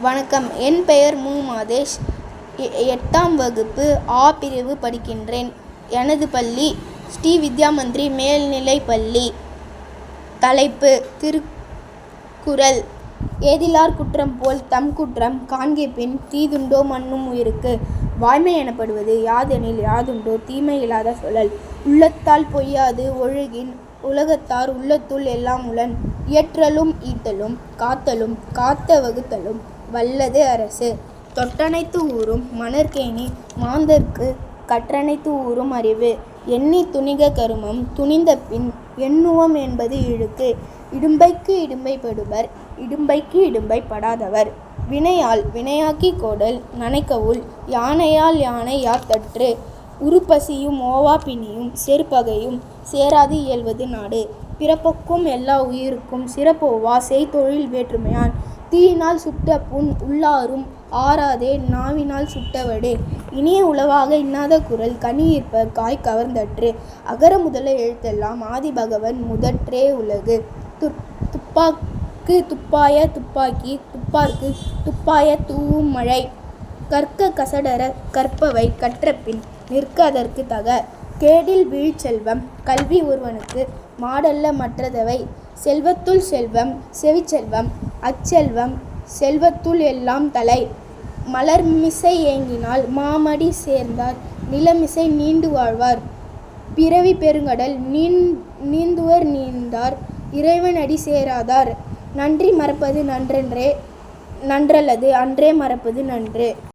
வணக்கம். என் பெயர் மு. மாதேஷ். 8ஆம் வகுப்பு ஆ பிரிவு படிக்கின்றேன். எனது பள்ளி ஸ்ரீ வித்யாமந்திரி மேல்நிலைப்பள்ளி. தலைப்பு: திருக்குறள். ஏதிலார் குற்றம் போல் தம் குற்றம் காண்கிற்பின் தீதுண்டோ மன்னும் உயிர்க்கு. வாய்மை எனப்படுவது யாதெனில் யாதுண்டோ தீமை இலாத சொல்லல். உள்ளத்தால் பொய்யாது ஒழுகின் உலகத்தார் உள்ளத்துள் எல்லாம் உளன். இயற்றலும் ஈட்டலும் காத்தலும் காத்த வகுத்தலும் வல்லது அரசு. தொட்டனைத்து ஊரும் மணற்கேணி மாந்தர்க்குக் கற்றனைத்து ஊரும் அறிவு. எண்ணித் துணிக கருமம் துணிந்தபின் எண்ணுவம் என்பது இழுக்கு. இடும்பைக்கு இடும்பைப்படுவர் இடும்பைக்கு இடும்பை படாதவர். வினையால் வினையாக்கிக் கோடல் நனைக்கவுள் யானையால் யானை யார்தற்று. உறுபசியும் ஓவாப் பிணியும் செறுபகையும் சேராது இயல்வது நாடு. பிறப்பொக்கும் எல்லா உயிர்க்கும் சிறப்போவா செய்தொழில் வேற்றுமையான். தீயினால் சுட்ட புண் உள்ளாரும் ஆறாதே நாவினால் சுட்ட வடு. இனிய உளவாக இன்னாத குறள் கனியிற்ப காய் கவர்ந்தற்று. அகர முதல எழுத்தெல்லாம் ஆதிபகவன் முதற்றே உலகு. துப்பாக்கு துப்பாய துப்பாக்கி துப்பார்க்கு துப்பாய தூவும் மழை. கற்க கசடறக் கற்பவை கற்றபின் நிற்க அதற்குத் தக. கேடில் வீழ்ச்செல்வம் கல்வி ஒருவனுக்கு மாடல்ல மற்றதவை. செல்வத்துள் செல்வம் செவிச்செல்வம் அச்செல்வம் செல்வத்துள் எல்லாம் தலை. மலர்மிசை ஏங்கினால் மாமடி சேர்ந்தார் நிலமிசை நீண்டு வாழ்வார். பிறவி பெருங்கடல் நீந்துவர் நீந்தார் இறைவன் அடி சேராதார். நன்றி மறப்பது நன்றல்லது அன்றே மறப்பது நன்று.